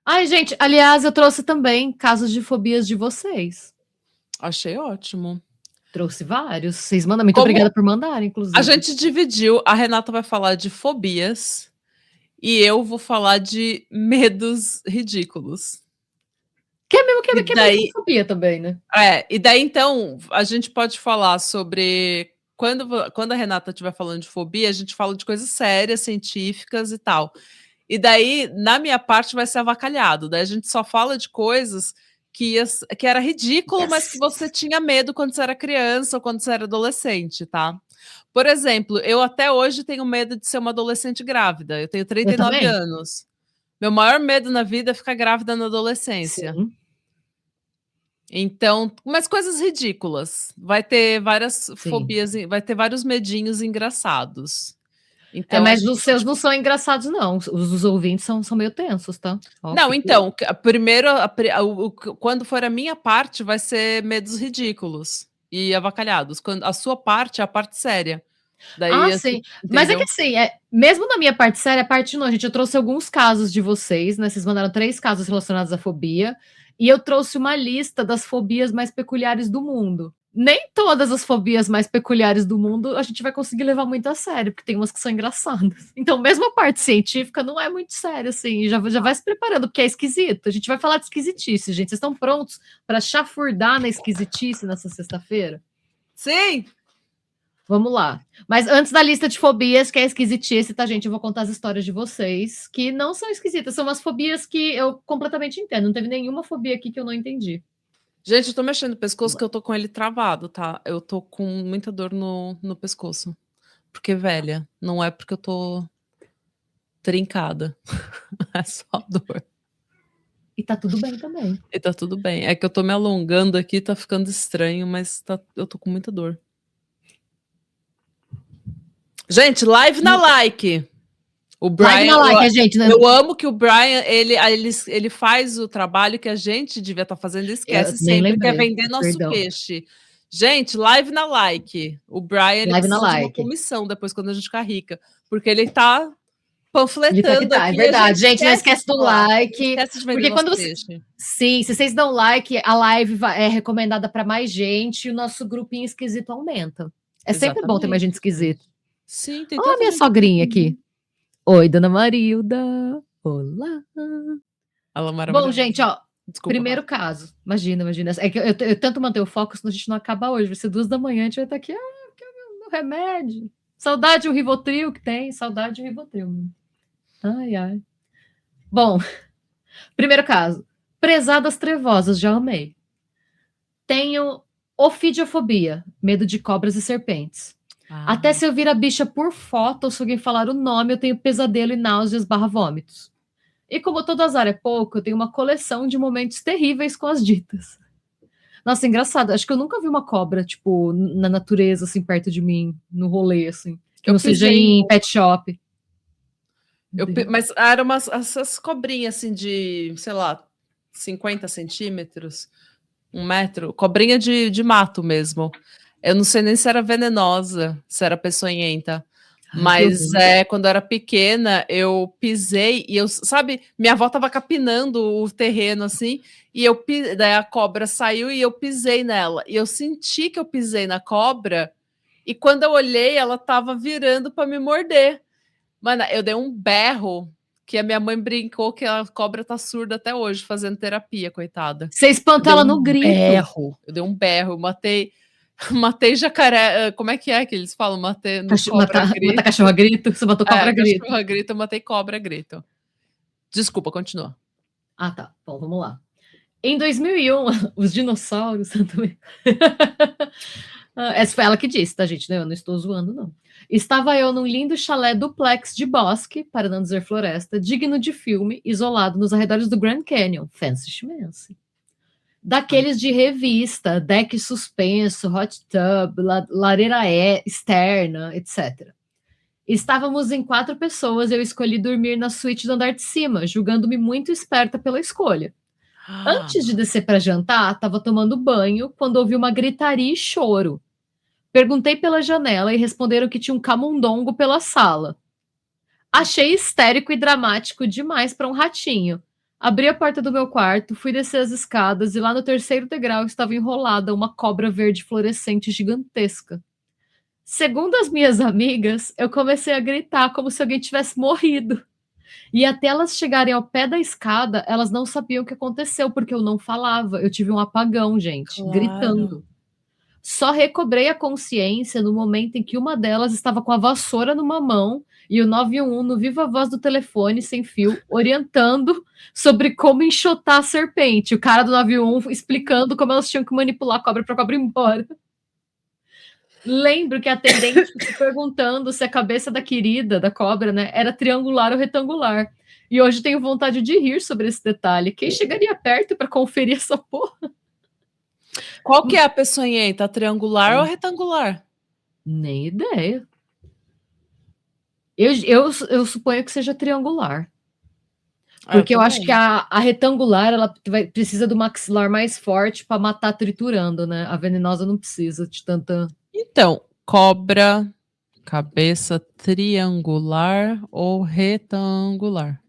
Ai, gente, aliás, eu trouxe também casos de fobias de vocês. Achei ótimo. Trouxe vários. Vocês mandam. Muito Como obrigada por mandar, a inclusive. gente dividiu, a Renata vai falar de fobias e eu vou falar de medos ridículos. Que é mesmo que E é daí meio fobia também, né? e daí então, a gente pode falar sobre quando a Renata estiver falando de fobia, a gente fala de coisas sérias, científicas e tal. E daí, na minha parte, vai ser avacalhado. Daí a gente só fala de coisas que era ridículo, mas que você tinha medo quando você era criança ou quando você era adolescente, tá? Por exemplo, eu até hoje tenho medo de ser uma adolescente grávida. Eu tenho Eu 39 também. anos. Meu maior medo na vida é ficar grávida na adolescência. Sim. Então, mas coisas ridículas. Vai ter várias Sim. fobias, vai ter vários medinhos engraçados. Então, mas os seus não são engraçados, não. Os dos ouvintes são meio tensos, tá? Ó, não, então, primeiro, quando for a minha parte, vai ser medos ridículos e avacalhados. Quando a sua parte é a parte séria. Daí, sim. Mas é que entendeu? assim, mesmo na minha parte séria, a parte não, gente, eu trouxe alguns casos de vocês, né? Vocês mandaram 3 casos relacionados à fobia, e eu trouxe uma lista das fobias mais peculiares do mundo. Nem todas as fobias mais peculiares do mundo a gente vai conseguir levar muito a sério, porque tem umas que são engraçadas. Então, mesmo a parte científica não é muito séria, assim, já vai se preparando, porque é esquisito. A gente vai falar de esquisitice, gente. Vocês estão prontos para chafurdar na esquisitice nessa sexta-feira? Sim! Vamos lá. Mas antes da lista de fobias, que é esquisitice, tá, gente? Eu vou contar as histórias de vocês, que não são esquisitas, são umas fobias que eu completamente entendo. Não teve nenhuma fobia aqui que eu não entendi. Gente, eu tô mexendo no pescoço que eu tô com ele travado, tá? Eu tô com muita dor no pescoço. Porque, velha, não é porque eu tô trincada. É só dor. E tá tudo bem também. E tá tudo bem. É que eu tô me alongando aqui, tá ficando estranho, mas eu tô com muita dor. Gente, live na like. O Brian, live na like, gente. Né? Eu amo que o Brian, ele faz o trabalho que a gente devia estar fazendo e esquece sempre, que é vender nosso peixe. Gente, live na like. O Brian, ele precisa de uma comissão depois, quando a gente ficar rica. Porque ele tá panfletando aqui. É verdade, gente, não esquece do like. Esquece de vender porque nosso quando peixe. Sim, se vocês dão like, a live é recomendada para mais gente e o nosso grupinho esquisito aumenta. É sempre bom ter mais gente esquisita. Sim, tem Olha a minha sogrinha aqui. Oi, dona Marilda. Olá. Bom, gente, ó. Desculpa, primeiro caso. Imagina. É que eu tento manter o foco, senão a gente não acaba hoje. Vai ser 2h, a gente vai estar aqui. Que é o meu remédio. Saudade o Rivotril que tem. Saudade o Rivotril. Ai. Bom, primeiro caso. Prezadas trevosas, já amei. Tenho ofidiofobia, medo de cobras e serpentes. Até se eu vir a bicha por foto ou se alguém falar o nome, eu tenho pesadelo e náuseas / vômitos. E como todo azar é pouco, eu tenho uma coleção de momentos terríveis com as ditas. Nossa, engraçado. Acho que eu nunca vi uma cobra, tipo, na natureza, assim, perto de mim, no rolê, assim. Que não seja em pet shop. Mas eram essas cobrinhas, assim, de, sei lá, 50 centímetros, 1 metro. Cobrinha de mato mesmo. Eu não sei nem se era venenosa, se era peçonhenta. Mas quando eu era pequena, eu pisei e sabe, minha avó tava capinando o terreno assim, e daí a cobra saiu e eu pisei nela. E eu senti que eu pisei na cobra, e quando eu olhei, ela tava virando para me morder. Mano, eu dei um berro que a minha mãe brincou que a cobra tá surda até hoje, fazendo terapia, coitada. Você espantou ela no grito. Eu dei um berro, eu matei jacaré. Como é que eles falam? Matei no matar cachorro a grito? Você matou cobra a grito. Cachorro a grito, eu matei cobra a grito. Desculpa, continua. Tá. Bom, vamos lá. Em 2001, os dinossauros... Essa foi ela que disse, tá, gente? Eu não estou zoando, não. Estava eu num lindo chalé duplex de bosque, para não dizer floresta, digno de filme, isolado nos arredores do Grand Canyon. Fancy schmancy. Daqueles de revista, deck suspenso, hot tub, lareira externa, etc. Estávamos em 4 pessoas e eu escolhi dormir na suíte do andar de cima, julgando-me muito esperta pela escolha. Antes de descer para jantar, estava tomando banho quando ouvi uma gritaria e choro. Perguntei pela janela e responderam que tinha um camundongo pela sala. Achei histérico e dramático demais para um ratinho. Abri a porta do meu quarto, fui descer as escadas e lá no terceiro degrau estava enrolada uma cobra verde fluorescente gigantesca. Segundo as minhas amigas, eu comecei a gritar como se alguém tivesse morrido. E até elas chegarem ao pé da escada, elas não sabiam o que aconteceu, porque eu não falava. Eu tive um apagão, gente, gritando. Só recobrei a consciência no momento em que uma delas estava com a vassoura numa mão e o 911 no viva voz do telefone sem fio, orientando sobre como enxotar a serpente. O cara do 911 explicando como elas tinham que manipular a cobra para a cobra ir embora. Lembro que a atendente ficou perguntando se a cabeça da querida, da cobra, né, era triangular ou retangular. E hoje tenho vontade de rir sobre esse detalhe. Quem chegaria perto para conferir essa porra? Qual que é a peçonhenta? Triangular ou retangular? Nem ideia. Eu suponho que seja triangular. Porque eu acho que a retangular ela precisa do maxilar mais forte para matar triturando, né? A venenosa não precisa de tanta. Então, cobra, cabeça triangular ou retangular?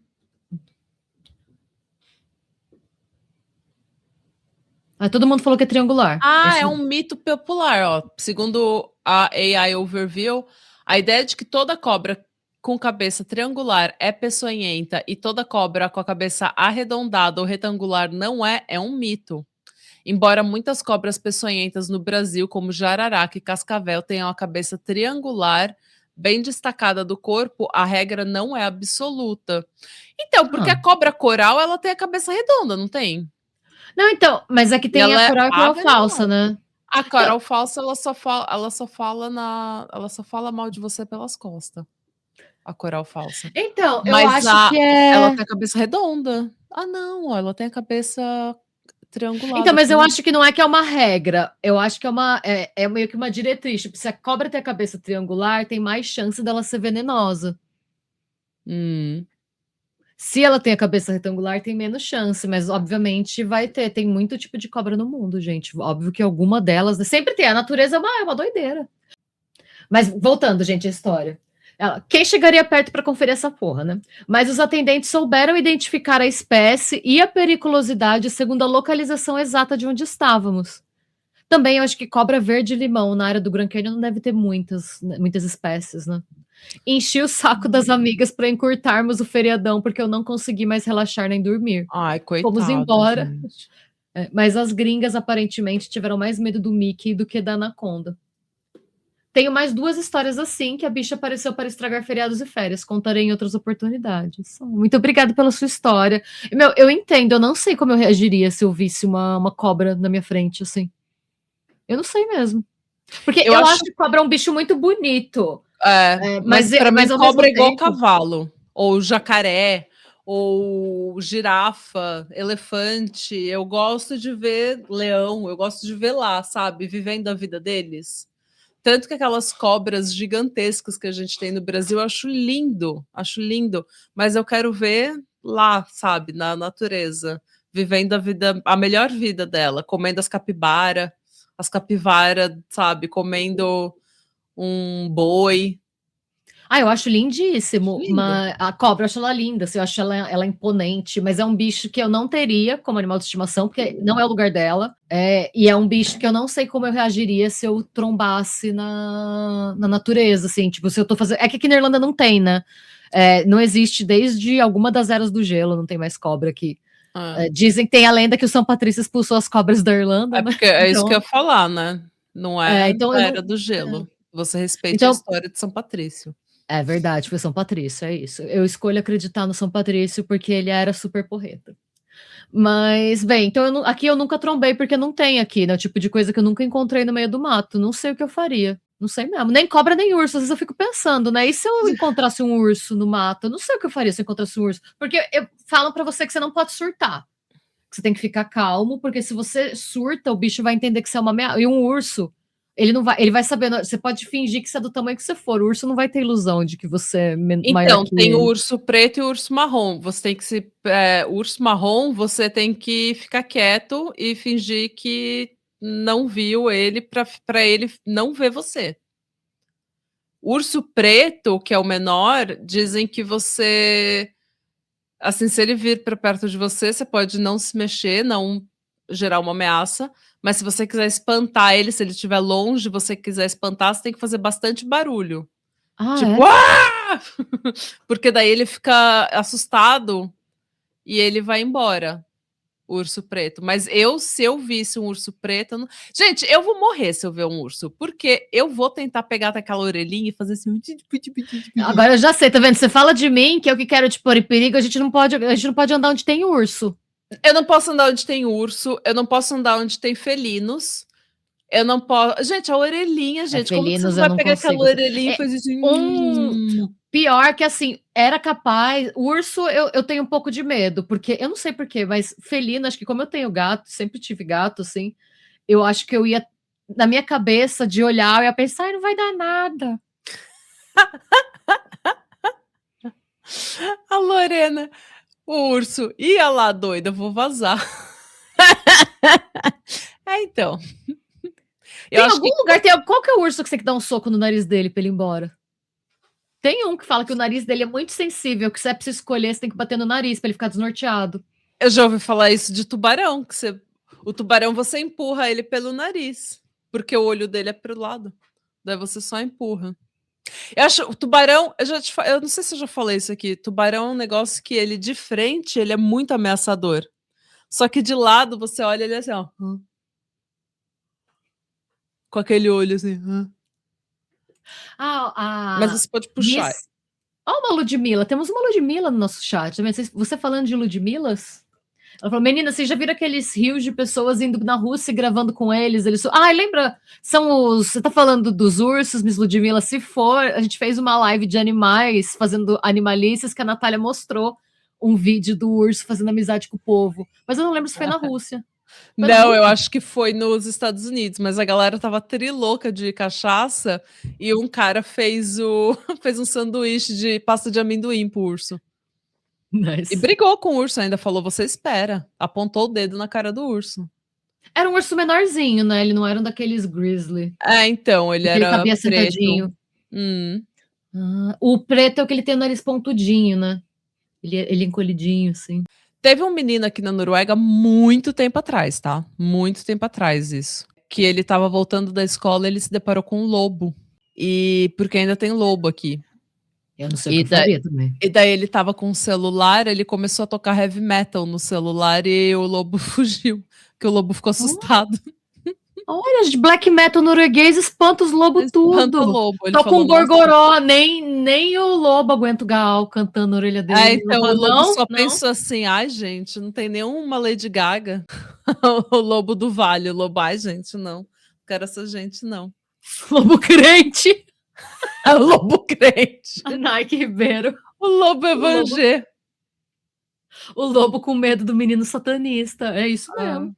Todo mundo falou que é triangular. É um mito popular, ó. Segundo a AI Overview, a ideia de que toda cobra com cabeça triangular é peçonhenta e toda cobra com a cabeça arredondada ou retangular não é um mito. Embora muitas cobras peçonhentas no Brasil, como jararaca e cascavel, tenham a cabeça triangular bem destacada do corpo, a regra não é absoluta. Então, porque a cobra coral, ela tem a cabeça redonda, não tem? Não, então, mas é que tem a coral e a coral falsa, né? A coral falsa, ela só fala mal de você pelas costas. A coral falsa. Então, eu acho que ela tem a cabeça redonda. Não, ela tem a cabeça triangulada. Então, mas eu acho que não é que é uma regra. Eu acho que é meio que uma diretriz. Tipo, se a cobra tem a cabeça triangular, tem mais chance dela ser venenosa. Se ela tem a cabeça retangular, tem menos chance, mas obviamente vai ter. Tem muito tipo de cobra no mundo, gente. Óbvio que alguma delas. Sempre tem. A natureza é uma doideira. Mas voltando, gente, à história. Quem chegaria perto para conferir essa porra, né? Mas os atendentes souberam identificar a espécie e a periculosidade segundo a localização exata de onde estávamos. Também eu acho que cobra verde-limão na área do Grand Canyon não deve ter muitas espécies, né? Enchi o saco das amigas para encurtarmos o feriadão, porque eu não consegui mais relaxar nem dormir. Ai, coitada, fomos embora. Gente. Mas as gringas aparentemente tiveram mais medo do Mickey do que da Anaconda. Tenho mais 2 histórias assim que a bicha apareceu para estragar feriados e férias. Contarei em outras oportunidades. Muito obrigada pela sua história. Eu entendo, eu não sei como eu reagiria se eu visse uma cobra na minha frente, assim. Eu não sei mesmo. Porque eu acho que cobra é um bicho muito bonito. Mas para mim cobra é igual cavalo, ou jacaré, ou girafa, elefante. Eu gosto de ver leão, eu gosto de ver lá, sabe? Vivendo a vida deles. Tanto que aquelas cobras gigantescas que a gente tem no Brasil, eu acho lindo, mas eu quero ver lá, sabe, na natureza, vivendo a melhor vida dela, comendo as capivara, sabe, comendo um boi. Eu acho lindíssimo. A cobra, eu acho ela linda, assim, eu acho ela imponente, mas é um bicho que eu não teria como animal de estimação, porque não é o lugar dela. E é um bicho que eu não sei como eu reagiria se eu trombasse na natureza, assim, tipo, se eu tô fazendo. É que aqui na Irlanda não tem, né? Não existe desde alguma das eras do gelo, não tem mais cobra aqui. Dizem que tem a lenda que o São Patrício expulsou as cobras da Irlanda, né? Porque isso que eu ia falar, né? Não é a era do gelo. Você respeita a história de São Patrício. É verdade, foi São Patrício, é isso. Eu escolho acreditar no São Patrício porque ele era super porreta. Mas, bem, então aqui eu nunca trombei porque não tem aqui, né? O tipo de coisa que eu nunca encontrei no meio do mato. Não sei o que eu faria. Não sei mesmo. Nem cobra, nem urso. Às vezes eu fico pensando, né? E se eu encontrasse um urso no mato? Eu não sei o que eu faria se eu encontrasse um urso. Porque falam pra você que você não pode surtar. Que você tem que ficar calmo, porque se você surta, o bicho vai entender que você é uma ameaça. E um urso, ele vai saber, você pode fingir que você é do tamanho que você for, o urso não vai ter ilusão de que você é maior que tem ele. O urso preto e o urso marrom, você tem que urso marrom, você tem que ficar quieto e fingir que não viu ele para ele não ver você. Urso preto, que é o menor, dizem que você... Assim, se ele vir para perto de você, você pode não se mexer, não gerar uma ameaça, mas se você quiser espantar ele, se ele estiver longe, você quiser espantar, você tem que fazer bastante barulho. Tipo, porque daí ele fica assustado e ele vai embora, o urso preto. Mas se eu visse um urso preto... Não... Gente, eu vou morrer se eu ver um urso, porque eu vou tentar pegar aquela orelhinha e fazer assim... Agora eu já sei, tá vendo? Você fala de mim, que eu que quero te pôr em perigo, a gente não pode andar onde tem urso. Eu não posso andar onde tem urso, eu não posso andar onde tem felinos, eu não posso... Gente, a orelhinha, gente, como que você vai pegar aquela orelhinha e fazer assim... Pior que, assim, era capaz... Urso, eu tenho um pouco de medo, porque... Eu não sei porquê, mas felino, acho que como eu tenho gato, sempre tive gato, assim, eu acho que eu ia... Na minha cabeça, de olhar, eu ia pensar, não vai dar nada. A Lorena... O urso, ia lá, doida, vou vazar. Então. Tem algum lugar, qual que é o urso que você que dá um soco no nariz dele pra ele ir embora? Tem um que fala que o nariz dele é muito sensível, que se é pra você escolher, você tem que bater no nariz pra ele ficar desnorteado. Eu já ouvi falar isso de tubarão, que o tubarão você empurra ele pelo nariz, porque o olho dele é pro lado. Daí você só empurra. Eu acho o tubarão, eu não sei se eu já falei isso aqui, tubarão é um negócio que ele de frente, ele é muito ameaçador. Só que de lado você olha ele assim, ó. Com aquele olho assim. Mas você pode puxar. Olha uma Ludmilla, temos uma Ludmilla no nosso chat. Você falando de Ludmillas? Ela falou, menina, vocês já viram aqueles rios de pessoas indo na Rússia e gravando com eles? Lembra? Você tá falando dos ursos, Miss Ludmilla? Se for, a gente fez uma live de animais, fazendo animalices, que a Natália mostrou um vídeo do urso fazendo amizade com o povo. Mas eu não lembro se foi na Rússia. Não, eu acho que foi nos Estados Unidos, mas a galera tava trilouca de cachaça e um cara fez um sanduíche de pasta de amendoim pro urso. Nice. E brigou com o urso ainda, falou, você espera. Apontou o dedo na cara do urso. Era um urso menorzinho, né? Ele não era um daqueles grizzly. Então, ele era cabia preto. Sentadinho. O preto é o que ele tem o nariz pontudinho, né? Ele encolhidinho, assim. Teve um menino aqui na Noruega muito tempo atrás, tá? Muito tempo atrás, isso. Que ele tava voltando da escola e ele se deparou com um lobo. Porque ainda tem lobo aqui. Eu não sei o que eu faria também. E daí ele tava com um celular, ele começou a tocar heavy metal no celular e o lobo fugiu. Porque o lobo ficou assustado. Olha, black metal norueguês espanta os lobos tudo. Espanta o lobo. Tô com um gorgoró, nem o lobo aguenta o Gal cantando na orelha dele. Então o lobo só pensou assim, ai gente, não tem nenhuma Lady Gaga. O lobo do vale, o lobo, ai gente, não quero essa gente, não. Lobo crente. O lobo crente. A Nike Ribeiro. O lobo evangé. O lobo com medo do menino satanista, é isso mesmo.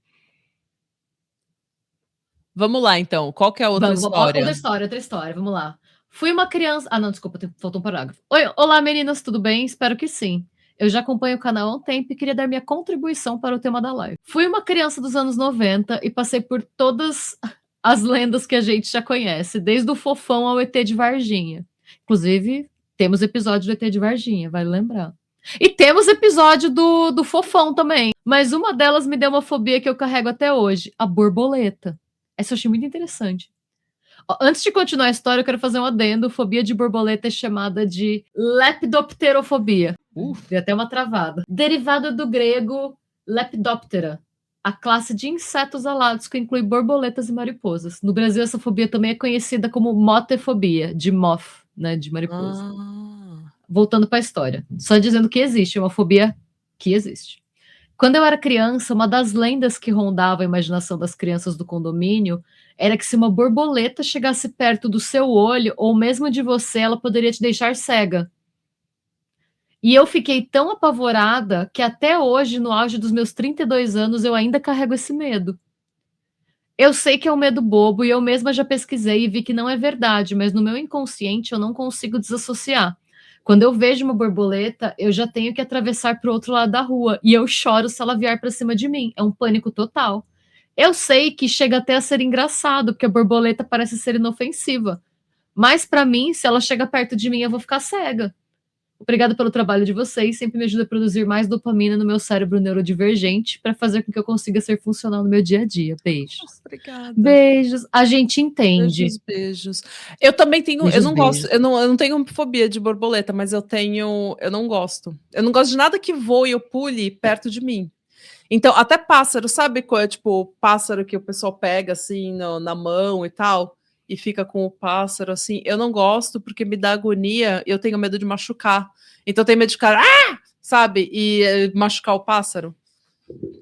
Vamos lá, então. Qual que é a outra história? Outra história, vamos lá. Fui uma criança... não, desculpa, faltou um parágrafo. Olá, meninas, tudo bem? Espero que sim. Eu já acompanho o canal há um tempo e queria dar minha contribuição para o tema da live. Fui uma criança dos anos 90 e passei por todas as lendas que a gente já conhece, desde o Fofão ao ET de Varginha. Inclusive, temos episódio do ET de Varginha, vale lembrar. E temos episódio do Fofão também. Mas uma delas me deu uma fobia que eu carrego até hoje, a borboleta. Essa eu achei muito interessante. Antes de continuar a história, eu quero fazer um adendo. Fobia de borboleta é chamada de lepidopterofobia. Dei até uma travada. Derivada do grego lepidoptera, a classe de insetos alados que inclui borboletas e mariposas. No Brasil, essa fobia também é conhecida como motefobia, de moth, né, de mariposa. Voltando para a história. Só dizendo que existe, é uma fobia que existe. Quando eu era criança, uma das lendas que rondava a imaginação das crianças do condomínio era que se uma borboleta chegasse perto do seu olho, ou mesmo de você, ela poderia te deixar cega. E eu fiquei tão apavorada que até hoje, no auge dos meus 32 anos, eu ainda carrego esse medo. Eu sei que é um medo bobo e eu mesma já pesquisei e vi que não é verdade, mas no meu inconsciente eu não consigo desassociar. Quando eu vejo uma borboleta, eu já tenho que atravessar para o outro lado da rua e eu choro se ela vier para cima de mim. É um pânico total. Eu sei que chega até a ser engraçado, porque a borboleta parece ser inofensiva, Mas para mim, se ela chega perto de mim, eu vou ficar cega. Obrigada pelo trabalho de vocês, sempre me ajuda a produzir mais dopamina no meu cérebro neurodivergente para fazer com que eu consiga ser funcional no meu dia a dia. Beijos. Obrigada. Beijos. A gente entende. Beijos. Eu também tenho, beijos, eu não gosto, eu não tenho fobia de borboleta, mas eu não gosto. Eu não gosto de nada que voe ou pule perto de mim. Então, até pássaro, sabe qual é, tipo, pássaro que o pessoal pega assim na mão e tal, e fica com o pássaro assim, eu não gosto porque me dá agonia e eu tenho medo de machucar. Então eu tenho medo de ficar, sabe, e machucar o pássaro.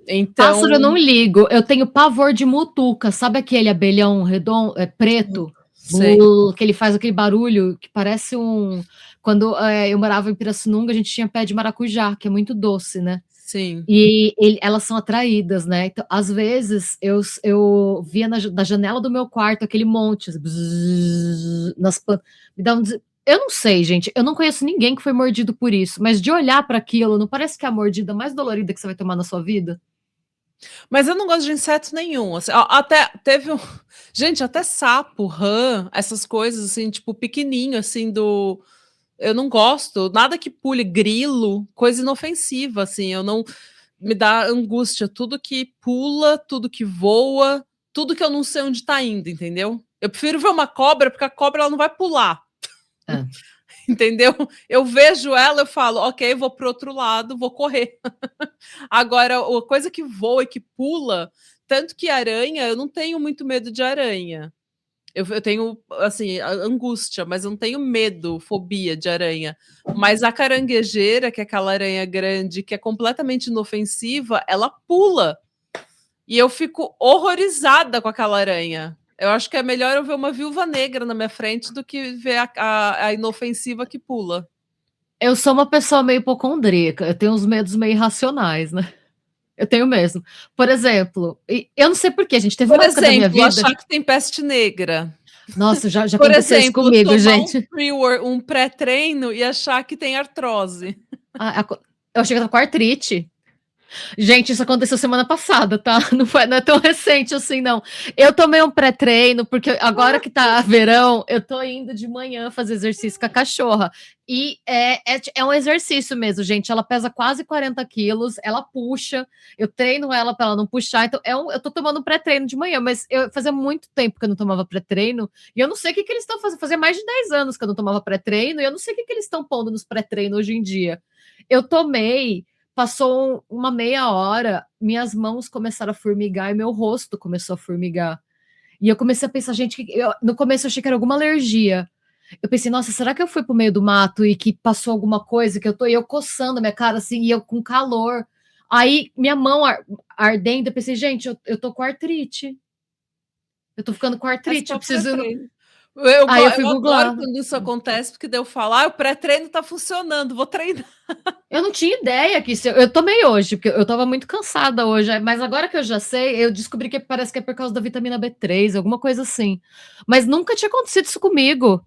Então... Pássaro eu não ligo, eu tenho pavor de mutuca, sabe aquele abelhão redondo, preto? Que ele faz aquele barulho que parece um... Quando eu morava em Pirassununga, a gente tinha pé de maracujá, que é muito doce, né? Sim. E elas são atraídas, né? Então, às vezes, eu via na janela do meu quarto aquele monte, bzzz, me dá um... Eu não sei, gente, eu não conheço ninguém que foi mordido por isso, mas de olhar para aquilo, não parece que é a mordida mais dolorida que você vai tomar na sua vida? Mas eu não gosto de inseto nenhum, assim, até teve um... Gente, até sapo, rã, essas coisas, assim, tipo, pequenininho, assim, eu não gosto, nada que pule, grilo, coisa inofensiva, assim, eu não... Me dá angústia, tudo que pula, tudo que voa, tudo que eu não sei onde tá indo, entendeu? Eu prefiro ver uma cobra, porque a cobra ela não vai pular. Entendeu? Eu vejo ela, eu falo, ok, vou pro outro lado, vou correr. Agora, a coisa que voa e que pula, tanto que aranha, eu não tenho muito medo de aranha. Eu tenho, assim, angústia, mas eu não tenho medo, fobia de aranha. Mas a caranguejeira, que é aquela aranha grande, que é completamente inofensiva, ela pula. E eu fico horrorizada com aquela aranha. Eu acho que é melhor eu ver uma viúva negra na minha frente do que ver a inofensiva que pula. Eu sou uma pessoa meio hipocondríaca, eu tenho uns medos meio irracionais, né? Eu tenho mesmo. Por exemplo, eu não sei porquê, a gente teve uma época da minha vida... achar que tem peste negra. Nossa, já aconteceu isso comigo, gente. Um pré-treino e achar que tem artrose. Eu achei que eu tava com artrite. Gente, isso aconteceu semana passada, tá? Não é tão recente assim, não. Eu tomei um pré-treino, porque agora que tá verão, eu tô indo de manhã fazer exercício com a cachorra. E é um exercício mesmo, gente. Ela pesa quase 40 quilos, ela puxa, eu treino ela pra ela não puxar. Então, eu tô tomando um pré-treino de manhã, mas fazia muito tempo que eu não tomava pré-treino, e eu não sei o que eles estão fazendo. Fazia mais de 10 anos que eu não tomava pré-treino, e eu não sei o que eles estão pondo nos pré-treinos hoje em dia. Eu tomei... Passou uma meia hora, minhas mãos começaram a formigar e meu rosto começou a formigar. E eu comecei a pensar, gente, no começo eu achei que era alguma alergia. Eu pensei, nossa, será que eu fui pro meio do mato e que passou alguma coisa que eu coçando a minha cara assim, e eu com calor. Aí minha mão ardendo, eu pensei, gente, eu tô com artrite. Eu tô ficando com artrite, eu preciso... Eu adoro quando isso acontece, porque daí eu falo, o pré-treino tá funcionando, vou treinar. Eu não tinha ideia que isso... Eu tomei hoje, porque eu tava muito cansada hoje, mas agora que eu já sei, eu descobri que parece que é por causa da vitamina B3, alguma coisa assim. Mas nunca tinha acontecido isso comigo.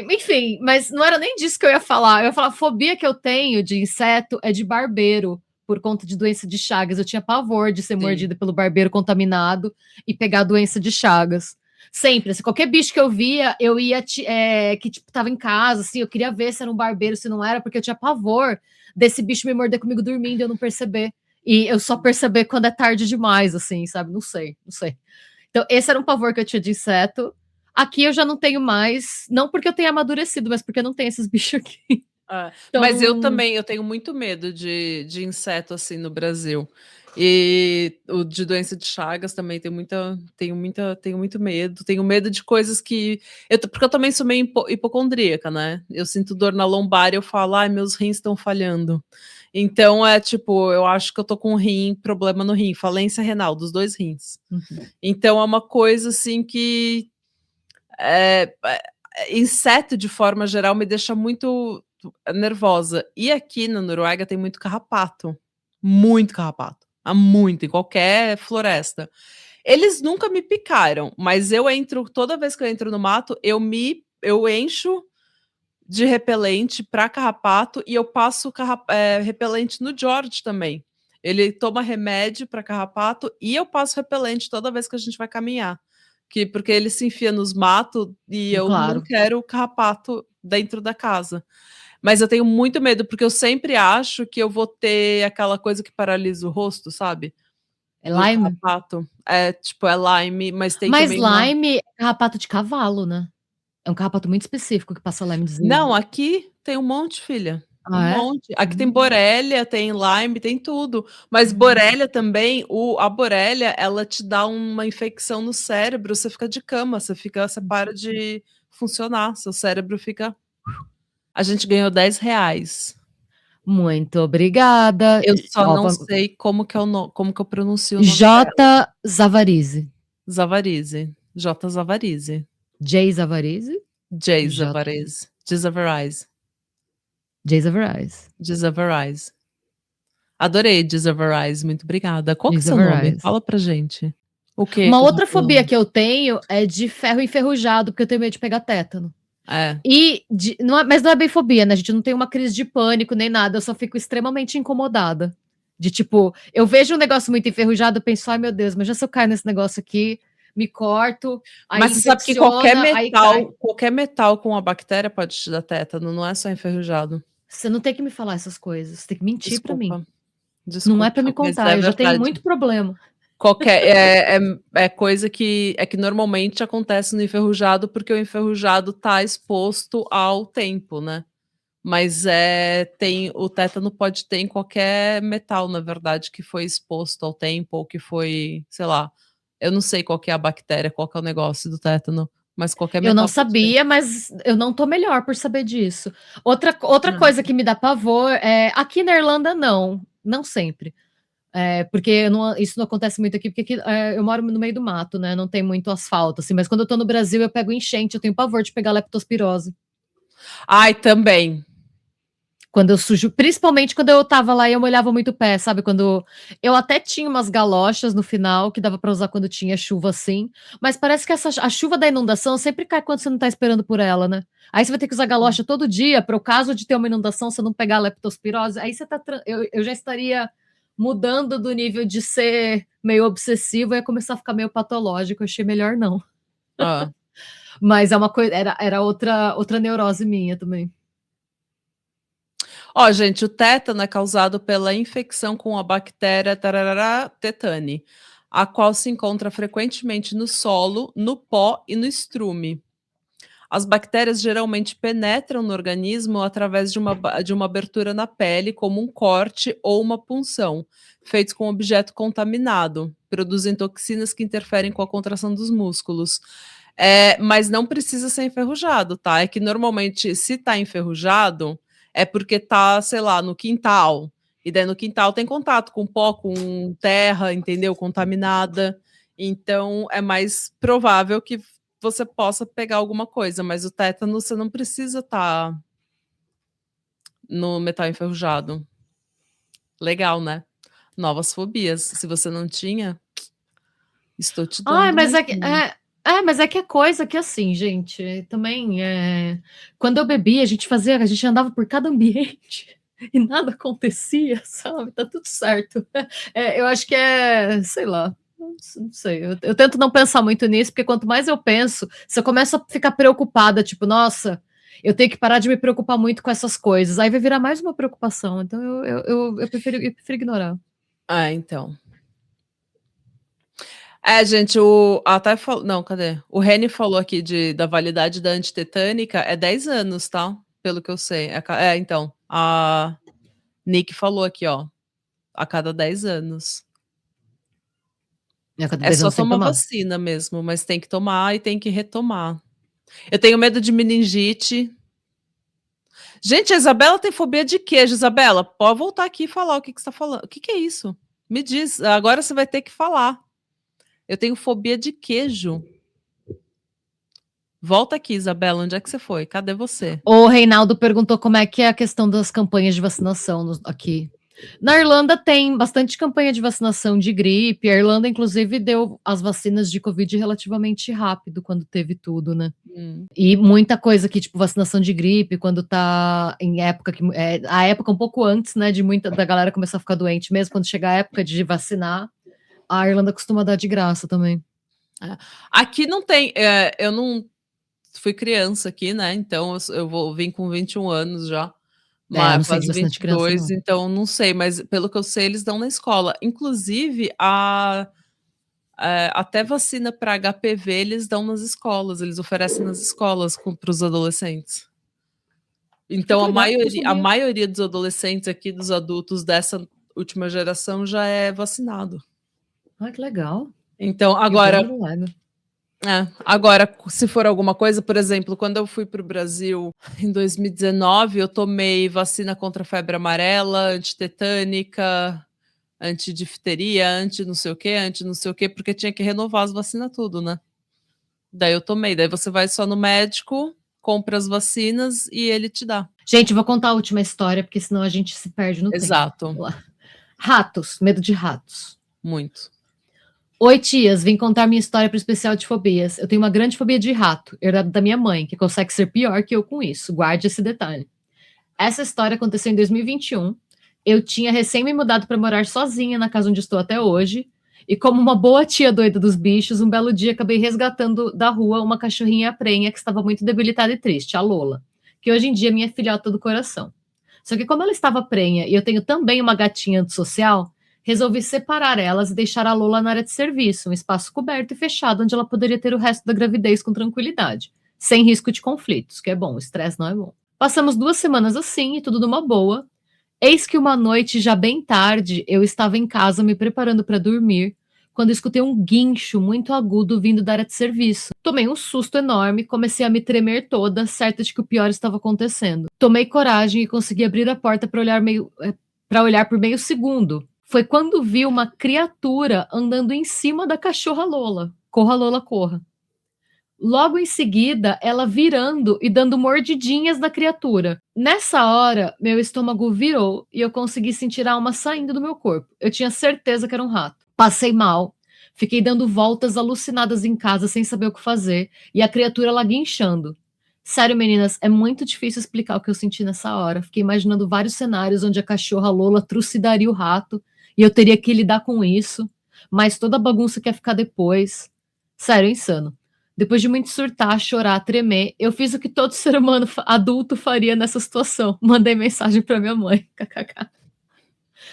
Enfim, mas não era nem disso que eu ia falar. Eu ia falar, a fobia que eu tenho de inseto é de barbeiro, por conta de doença de Chagas. Eu tinha pavor de ser mordida pelo barbeiro contaminado e pegar a doença de Chagas. Sempre, assim, qualquer bicho que eu via, eu ia, que tipo, tava em casa, assim, eu queria ver se era um barbeiro, se não era, porque eu tinha pavor desse bicho me morder comigo dormindo e eu não perceber. E eu só perceber quando é tarde demais, assim, sabe? Não sei. Então, esse era um pavor que eu tinha de inseto. Aqui eu já não tenho mais, não porque eu tenha amadurecido, mas porque não tem esses bichos aqui. Então... Mas eu também, eu tenho muito medo de inseto, assim, no Brasil. E o de doença de Chagas também tenho muito medo. Tenho medo de coisas que... Porque eu também sou meio hipocondríaca, né? Eu sinto dor na lombar e eu falo, meus rins estão falhando. Então, tipo, eu acho que eu tô com problema no rim, falência renal, dos 2 rins. Então, é uma coisa, assim, que... inseto, de forma geral, me deixa muito nervosa. E aqui na Noruega tem muito carrapato. Muito carrapato. Há muito, em qualquer floresta. Eles nunca me picaram, mas toda vez que eu entro no mato, eu encho de repelente para carrapato e eu passo repelente no George também. Ele toma remédio para carrapato e eu passo repelente toda vez que a gente vai caminhar. porque ele se enfia nos matos e eu não quero carrapato dentro da casa. Mas eu tenho muito medo, porque eu sempre acho que eu vou ter aquela coisa que paralisa o rosto, sabe? É Lyme? Carrapato. É, tipo, é Lyme, mas tem Mas também Lyme é carrapato de cavalo, né? É um carrapato muito específico que passa Lyme disease. Não, aqui tem um monte, filha. Um É? monte. Aqui tem Borrelia, tem Lyme, tem tudo. Mas Borrelia também, a Borrelia, ela te dá uma infecção no cérebro, você fica de cama, você para de funcionar, seu cérebro fica... A gente ganhou R$10. Muito obrigada. Eu só não sei como que eu pronuncio o nome J. dela. Zavarize. Zavarize. J. Zavarize. J. Zavarize? J. Zavarize. Zavarize. J. Zavarize. Zavarize. Adorei Zavarize, muito obrigada. Qual que é o seu nome? Fala pra gente. O quê? Uma outra fobia que eu tenho é de ferro enferrujado, porque eu tenho medo de pegar tétano. Mas não é bem fobia, né? A gente não tem uma crise de pânico nem nada, eu só fico extremamente incomodada. De tipo, eu vejo um negócio muito enferrujado, eu penso, ai meu Deus, mas já se eu cair nesse negócio aqui, me corto, aí mas você sabe que qualquer metal com a bactéria pode te dar tétano, não é só enferrujado. Você não tem que me falar essas coisas, você tem que mentir pra mim. Desculpa, não é pra me contar, eu já tenho muito problema. É coisa que normalmente acontece no enferrujado, porque o enferrujado tá exposto ao tempo, né? Mas o tétano pode ter em qualquer metal, na verdade, que foi exposto ao tempo, ou que foi, sei lá, eu não sei qual que é a bactéria, qual que é o negócio do tétano, mas qualquer metal. Eu não sabia, mas eu não tô melhor por saber disso. Outra coisa que me dá pavor é, aqui na Irlanda não sempre. Porque isso não acontece muito aqui, porque aqui, eu moro no meio do mato, né? Não tem muito asfalto, assim, mas quando eu tô no Brasil eu pego enchente, eu tenho pavor de pegar leptospirose. Ai, também. Quando eu sujo, principalmente quando eu tava lá e eu molhava muito o pé, sabe? Quando eu até tinha umas galochas no final, que dava pra usar quando tinha chuva assim, mas parece que a chuva da inundação sempre cai quando você não tá esperando por ela, né? Aí você vai ter que usar galocha todo dia, para o caso de ter uma inundação, você não pegar a leptospirose, aí você tá... Eu já estaria mudando do nível de ser meio obsessivo e ia começar a ficar meio patológico, eu achei melhor não. Mas é uma coisa, era outra neurose minha também. Ó, gente, o tétano é causado pela infecção com a bactéria tetani, a qual se encontra frequentemente no solo, no pó e no estrume. As bactérias geralmente penetram no organismo através de uma abertura na pele, como um corte ou uma punção, feitos com objeto contaminado. Produzem toxinas que interferem com a contração dos músculos. Mas não precisa ser enferrujado, tá? É que normalmente, se tá enferrujado, é porque tá, sei lá, no quintal. E daí no quintal tem contato com pó, com terra, entendeu? Contaminada. Então é mais provável que você possa pegar alguma coisa, mas o tétano você não precisa estar no metal enferrujado. Legal, né? Novas fobias. Se você não tinha, estou te dando. Mas é que é coisa que assim, gente, também quando eu bebia, a gente andava por cada ambiente e nada acontecia, sabe? Tá tudo certo. Eu acho que sei lá, não sei. Eu tento não pensar muito nisso, porque quanto mais eu penso, você começa a ficar preocupada, tipo, nossa, eu tenho que parar de me preocupar muito com essas coisas. Aí vai virar mais uma preocupação. Então eu prefiro ignorar. Então. Gente, até falou. Não, cadê? O Reni falou aqui da validade da antitetânica, é 10 anos, tá? Pelo que eu sei. Então. A Nick falou aqui, ó. A cada 10 anos. É só tomar vacina mesmo, mas tem que tomar e tem que retomar. Eu tenho medo de meningite. Gente, a Isabela tem fobia de queijo. Isabela, pode voltar aqui e falar o que você está falando. O que é isso? Me diz. Agora você vai ter que falar. Eu tenho fobia de queijo. Volta aqui, Isabela. Onde é que você foi? Cadê você? O Reinaldo perguntou como é que é a questão das campanhas de vacinação aqui. Na Irlanda tem bastante campanha de vacinação de gripe. A Irlanda, inclusive, deu as vacinas de Covid relativamente rápido quando teve tudo, né? E muita coisa aqui, tipo vacinação de gripe, quando tá em época a época um pouco antes, né, de muita da galera começar a ficar doente mesmo, quando chegar a época de vacinar, a Irlanda costuma dar de graça também. Aqui não tem, eu não fui criança aqui, né, então eu vim com 21 anos já, Eu não mas sei de quase vacina de criança 22, não. então não sei, mas pelo que eu sei eles dão na escola. Inclusive até vacina para HPV eles dão nas escolas, eles oferecem nas escolas para os adolescentes. Então Que legal, não a sabia. maioria dos adolescentes aqui, dos adultos dessa última geração já é vacinado. Ai, que legal. Então Rio Grande agora do Lago. agora se for alguma coisa, por exemplo, quando eu fui para o Brasil em 2019, eu tomei vacina contra a febre amarela, antitetânica, antidifteria, anti não sei o quê, porque tinha que renovar as vacinas tudo, né. Daí eu tomei, daí você vai só no médico, compra as vacinas e ele te dá. Gente, vou contar a última história, porque senão a gente se perde no tempo. Exato. Vamos lá. Ratos, medo de ratos. Muito. Oi, tias, vim contar minha história para o especial de fobias. Eu tenho uma grande fobia de rato, herdada da minha mãe, que consegue ser pior que eu com isso. Guarde esse detalhe. Essa história aconteceu em 2021. Eu tinha recém me mudado para morar sozinha na casa onde estou até hoje. E como uma boa tia doida dos bichos, um belo dia acabei resgatando da rua uma cachorrinha prenha que estava muito debilitada e triste, a Lola, que hoje em dia é minha filhota do coração. Só que como ela estava prenha e eu tenho também uma gatinha antissocial, resolvi separar elas e deixar a Lola na área de serviço, um espaço coberto e fechado onde ela poderia ter o resto da gravidez com tranquilidade, sem risco de conflitos, que é bom, o estresse não é bom. Passamos 2 semanas assim e tudo numa boa. Eis que uma noite, já bem tarde, eu estava em casa me preparando para dormir, quando escutei um guincho muito agudo vindo da área de serviço. Tomei um susto enorme, comecei a me tremer toda, certa de que o pior estava acontecendo. Tomei coragem e consegui abrir a porta para olhar por meio segundo. Foi quando vi uma criatura andando em cima da cachorra Lola. Corra, Lola, corra. Logo em seguida, ela virando e dando mordidinhas na criatura. Nessa hora, meu estômago virou e eu consegui sentir a alma saindo do meu corpo. Eu tinha certeza que era um rato. Passei mal, fiquei dando voltas alucinadas em casa sem saber o que fazer e a criatura lá guinchando. Sério, meninas, é muito difícil explicar o que eu senti nessa hora. Fiquei imaginando vários cenários onde a cachorra Lola trucidaria o rato e eu teria que lidar com isso, mas toda a bagunça que ia ficar depois. Sério, insano. Depois de muito surtar, chorar, tremer, eu fiz o que todo ser humano adulto faria nessa situação. Mandei mensagem para minha mãe. KKK.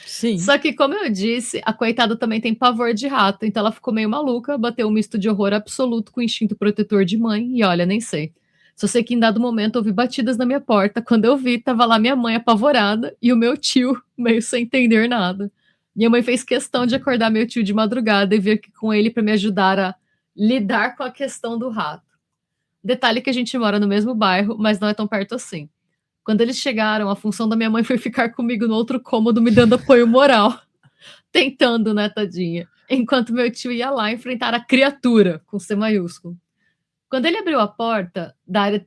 Sim. Só que, como eu disse, a coitada também tem pavor de rato, então ela ficou meio maluca, bateu um misto de horror absoluto com o instinto protetor de mãe, e olha, nem sei. Só sei que em dado momento ouvi batidas na minha porta. Quando eu vi, tava lá minha mãe apavorada e o meu tio meio sem entender nada. Minha mãe fez questão de acordar meu tio de madrugada e vir aqui com ele para me ajudar a lidar com a questão do rato. Detalhe que a gente mora no mesmo bairro, mas não é tão perto assim. Quando eles chegaram, a função da minha mãe foi ficar comigo no outro cômodo, me dando apoio moral. Tentando, né, tadinha? Enquanto meu tio ia lá enfrentar a criatura, com C maiúsculo. Quando ele abriu a porta da área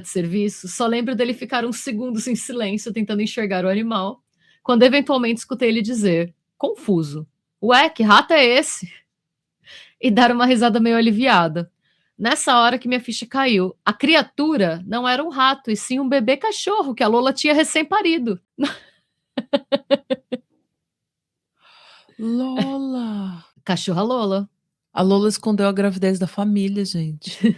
de serviço, só lembro dele ficar uns segundos em silêncio, tentando enxergar o animal, quando eventualmente escutei ele dizer, confuso: "Ué, que rato é esse?" E dar uma risada meio aliviada. Nessa hora que minha ficha caiu. A criatura não era um rato, e sim um bebê cachorro que a Lola tinha recém-parido. Lola. Cachorra Lola. A Lola escondeu a gravidez da família, gente.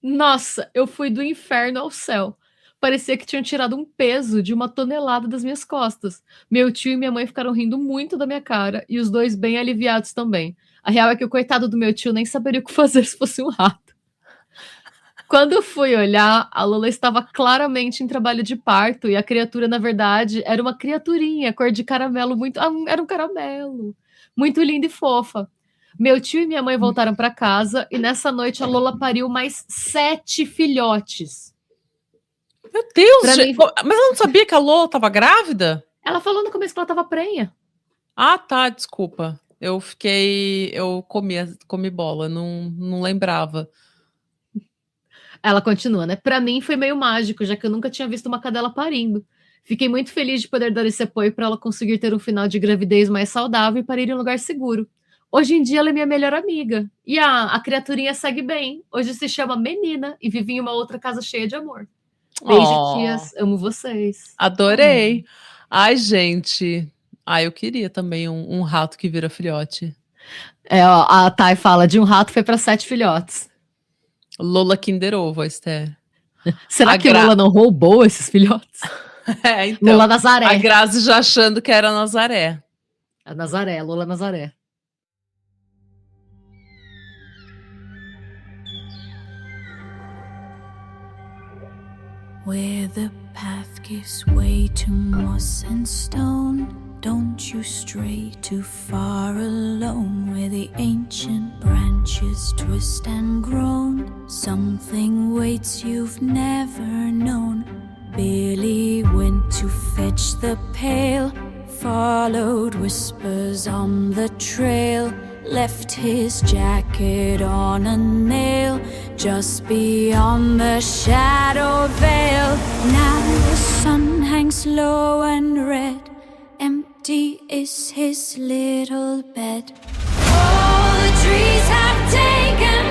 Nossa, eu fui do inferno ao céu. Parecia que tinham tirado um peso de 1 tonelada das minhas costas. Meu tio e minha mãe ficaram rindo muito da minha cara, e os dois bem aliviados também. A real é que o coitado do meu tio nem saberia o que fazer se fosse um rato. Quando eu fui olhar, a Lola estava claramente em trabalho de parto, e a criatura, na verdade, era uma criaturinha, cor de caramelo, era um caramelo, muito linda e fofa. Meu tio e minha mãe voltaram para casa, e nessa noite a Lola pariu mais 7 filhotes. Meu Deus, mim... mas eu não sabia que a Lola estava grávida? Ela falou no começo que ela estava prenha. Ah, tá, desculpa. Eu comi bola, não lembrava. Ela continua, né? Para mim foi meio mágico, já que eu nunca tinha visto uma cadela parindo. Fiquei muito feliz de poder dar esse apoio para ela conseguir ter um final de gravidez mais saudável e parir em um lugar seguro. Hoje em dia ela é minha melhor amiga. E a criaturinha segue bem. Hoje se chama Menina e vive em uma outra casa cheia de amor. Beijo, tias. Amo vocês. Ó, a Thay fala, de um rato foi para 7 filhotes. Lola Kinder Ovo, Esther. Será que Lola não roubou esses filhotes? Então. Lola Nazaré. A Grazi já achando que era Nazaré. A Nazaré, Lola Nazaré. Where the path gives way to moss and stone, don't you stray too far alone. Where the ancient branches twist and groan, something waits you've never known. Billy went to fetch the pail, followed whispers on the trail, left his jacket on a nail just beyond the shadow veil. Now the sun hangs low and red, empty is his little bed. All the trees have taken